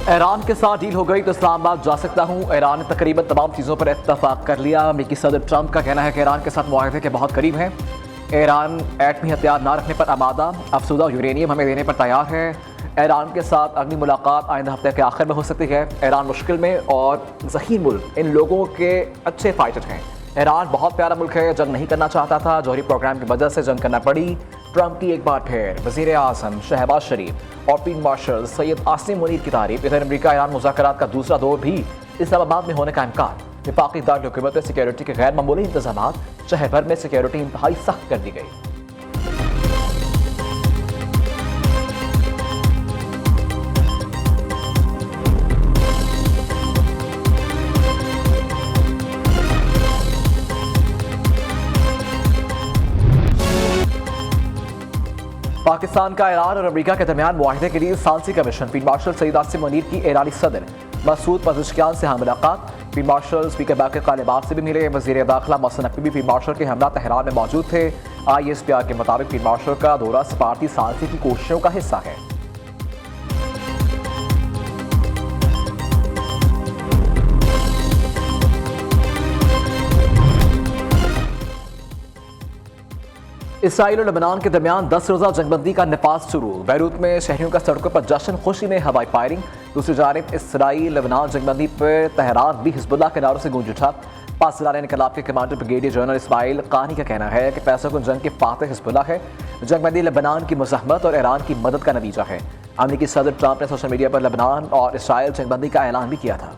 Iran के साथ deal हो गई तो इस्लामाबाद जा सकता हूँ। ईरान ने तकरीबन तमाम चीज़ों पर इत्तफाक कर लिया। अमेरिकी सदर ट्रंप का कहना है कि ईरान के साथ मुआहदे के बहुत करीब हैं। ईरान एटमी हथियार न रखने पर आमादा, अफसुदा यूरेनियम हमें देने पर तैयार है। ईरान के साथ अगली मुलाकात आइंदा हफ्ते के आखिर में हो सकती है। ईरान मुश्किल में और ज़हीन मुल्क इन लोगों के अच्छे फाइटर हैं। ईरान बहुत प्यारा मुल्क है, जंग नहीं करना चाहता था, जौहरी प्रोग्राम की वजह से जंग करना पड़ी। ट्रंप की एक बार फिर वज़ीर आज़म शहबाज शरीफ और फील्ड मार्शल सैयद आसिम मुनीर की तारीफ। इधर अमरीका ईरान मुज़ाकरात का दूसरा दौर भी इस्लामाबाद में होने का इम्कान। वफाकी दारुल-हुकूमत सिक्योरिटी के गैर मामूली इंतजाम, शहर भर में सिक्योरिटी इंतहाई सख्त कर दी गई। पाकिस्तान का ईरान और अमेरिका के दरमियान मुआहदे के लिए सालसी कमीशन। फील्ड मार्शल सईद आसिम मुनीर की ईरानी सदर मसूद पज़ेश्कियान से मुलाकात। Field marshal speaker Bagher Ghalibaf से भी मिले। वज़ीर दाखिला मोहसिन नकवी भी फील्ड मार्शल के हमरा तेहरान में मौजूद थे। ISPR के मुताबिक फील्ड मार्शल का दौरा सफारती सालसी की कोशिशों का हिस्सा है। इसराइल और लेबनान के दरमियान 10 रोज़ा जंगबंदी का नफाज शुरू। बैरूत में शहरियों का सड़कों पर जश्न, खुशी में हवाई फायरिंग। दूसरी जानिब इसराइल लेबनान जंगबंदी पर तेहरान भी हिजबुल्लाह के नारों से गूंज उठा। पाकिस्तान इनकलाब के कमांडर ब्रिगेडियर जनरल इस्माइल कानी का कहना है कि पैसों को जंग के फातह हिजबुल्लाह है। जंगबंदी लेबनान की मुज़ाहमत और ईरान की मदद का नतीजा है। अमेरिकी सदर ट्रंप ने सोशल मीडिया पर लेबनान और इसराइल जंगबंदी का ऐलान भी किया था।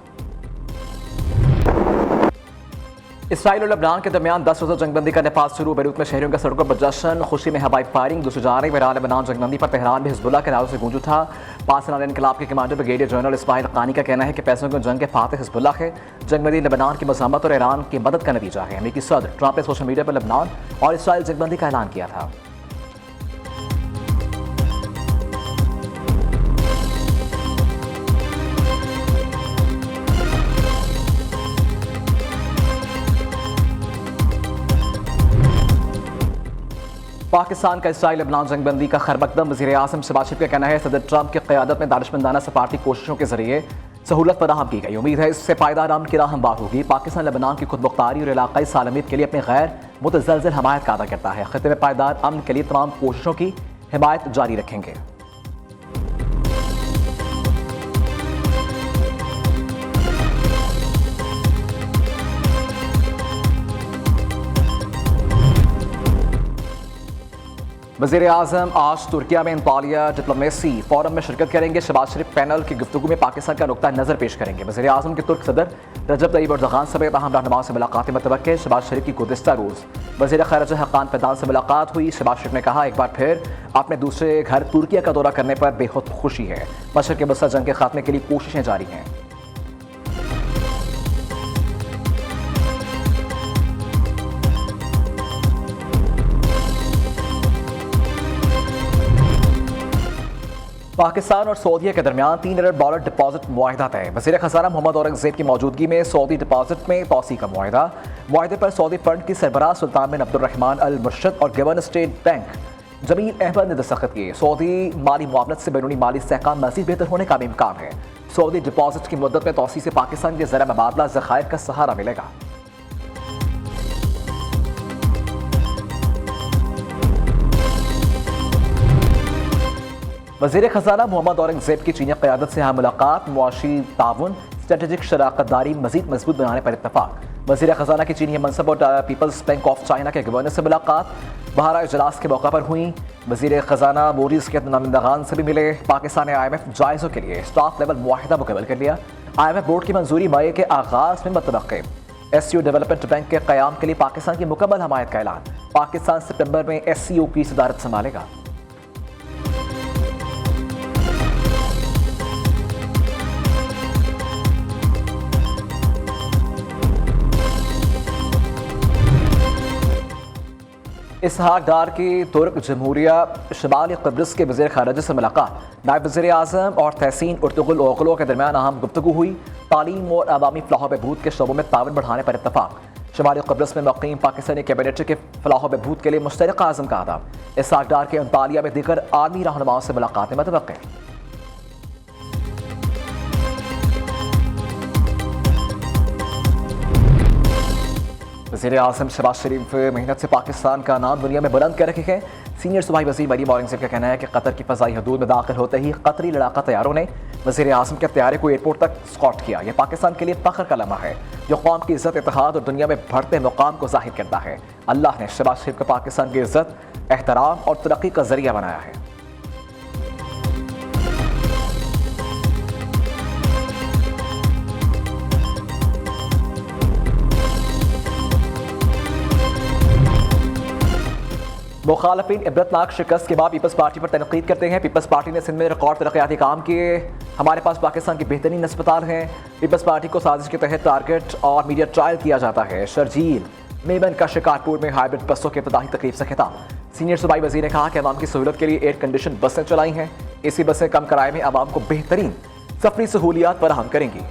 इसराइल और लेबनान के दरमियान 10 रोज़ा जंगबंदी का नफाज शुरू। बैरूत में शहरियों का सड़कों पर जश्न, खुशी में हवाई फायरिंग। दूसरी जानिब ईरान लेबनान जंगबंदी पर तेहरान भी हिजबुल्लाह के नारों से गूंज उठा। पाकिस्तान इनकलाब के कमांडर ब्रिगेडियर जनरल इस्माइल कानी का कहना है कि पैसों को जंग के फातह हिजबुल्लाह है। जंगबंदी लेबनान की मज़ाहमत और ईरान की मदद का नतीजा है। अमेरिकी सदर ट्रंप ने सोशल मीडिया पर लेबनान और इसराइल जंगबंदी का ऐलान किया था। पाकिस्तान का इसराइल लेबनान जंगबंदी का खैरमकदम वज़ीर आज़म शहबाज शरीफ का कहना है सदर ट्रंप की क़यादत में दानिशमंदाना सफारती कोशिशों के जरिए सहूलत फराहम की गई। उम्मीद है इससे पायदार अमन की राह हमवार होगी। पाकिस्तान लेबनान की खुद मुख्तारी और इलाक़ाई सालमियत के लिए अपनी गैर मुतज़लज़ल हमायत का अदा करता है। ख़ित्ते में पायदार अमन के लिए तमाम कोशिशों की हिमायत जारी रखेंगे। वज़ीर आज़म आज तुर्किया में अंतालिया डिप्लोमेसी फोरम में शिरकत करेंगे। शहबाज शरीफ पैनल की गुफ्तगू में पाकिस्तान का नुक्ता नज़र पेश करेंगे। वज़ीर आज़म के तुर्क सदर रजब तय्यब एर्दोगान समेत अहम रहनुमाओं से मुलाकातें मुतवक्किल। शहबाज शरीफ की गुज़िश्ता रोज़ वज़ीर ख़ारिजा हक़ान फ़िदान से मुलाकात हुई। शहबाज शरीफ ने कहा एक बार फिर अपने दूसरे घर तुर्किया का दौरा करने पर बेहद खुशी है। मशरिक़ वस्ता जंग के खात्मे के लिए कोशिशें जारी हैं। पाकिस्तान और सऊदीया के दरमियान $3 अरब डिपॉजिट मुआहिदा तय। वज़ीर ख़ज़ाना मोहम्मद औरंगज़ेब की मौजूदगी में सऊदी डिपॉजिट में तोसी का मुआहिदा। मुआहिदे पर सऊदी फंड की सरबराह सुल्तान बिन अब्दुर्रहमान अल मुर्शद और governor State Bank Jamil Ahmed ने दस्तखत किए। सऊदी माली मुआवनत से बैरूनी माली इस्तेहकाम मज़ीद बेहतर होने का भी इम्कान है। सऊदी डिपॉजिट की मुद्दत में तोसी से पाकिस्तान के ज़रा मुबादला ज़खायर का सहारा मिलेगा। वज़ीर ख़ज़ाना मोहम्मद औरंगज़ेब की चीनी क़यादत से मुलाकात। मुआशी ताउन, स्ट्रेटेजिक शराकतदारी मज़ीद मजबूत बनाने पर इत्तफ़ाक़। वज़ीर ख़ज़ाना की चीनी मनसब और पीपल्स बैंक ऑफ चाइना के गवर्नर से मुलाकात बहारा इजलास के मौका पर हुई। वज़ीर ख़ज़ाना मोरीज़ के नुमाइंदगान से भी मिले। पाकिस्तान ने IMF जायज़ों के लिए स्टाफ लेवल मुआहिदा मुकम्मल कर लिया। IMF बोर्ड की मंजूरी मई के आगाज़ में मुतवक्किल। SCO डेवलपमेंट बैंक के क़याम के लिए पाकिस्तान की मुकम्मल हमायत का ऐलान। पाकिस्तान सितंबर में SCO की सदारत संभालेगा। इसहाक डार की तुर्क जमहूरिया शमाली क़ब्रिस के वज़ीर ख़ारिजा से मुलाकात। नायब वज़ीर आज़म और तहसीन उर्तुगुल ओगलो के दरमियान अहम गुफ्तगू हुई। तालीम और अवामी फ़लाह बहबूद के शोबों में ताउन बढ़ाने पर इत्तफ़ाक़। शमाली क़ब्रिस में मुक़ीम पाकिस्तानी कैबिनेट के फ़लाह बहबूद के लिए मुश्तरका आज़म का अहद। इसहाक डार के अंतालिया में दीगर आर्मी रहनुमाओं से मुलाकातें मुतवक्किल। वज़ीर आज़म शहबाज शरीफ मेहनत से पाकिस्तान का नाम दुनिया में बुलंद कर रखे हैं। सीनियर सूबाई वज़ीर मरीम औरंगज़ेब का कहना है कि कतर की फ़ज़ाई हदूद में दाखिल होते ही कतरी लड़ाका तैयारों ने वज़ीर आज़म के तैयारे को एयरपोर्ट तक स्कॉट किया। यह पाकिस्तान के लिए फ़ख्र का लम्हा है जो कौम की इज़्ज़त, इत्तेहाद और दुनिया में बढ़ते मुकाम को ज़ाहिर करता है। अल्लाह ने शहबाज शरीफ को पाकिस्तान की इज़्ज़त, एहतराम और तरक्की का ज़रिया बनाया है। मुखालफिन इबरतनाक शिकस्त के बाद पीपल्स पार्टी पर तनकीद करते हैं। पीपल्स पार्टी ने सिंध में रिकॉर्ड तरक्याती काम किए। हमारे पास पाकिस्तान के बेहतरीन अस्पताल हैं। पीपल्स पार्टी को साजिश के तहत टारगेट और मीडिया ट्रायल किया जाता है। शर्जील मेबन का शिकारपुर में हाइब्रिड बसों के इब्तिदाई तकरीब से खिताब। सीनियर सूबाई वज़ीर ने कहा कि अवाम की सहूलत के लिए एयर कंडीशन बसें चलाई हैं। एसी बसें कम किराए में अवाम को बेहतरीन सफरी सहूलियात फराहम करेंगी।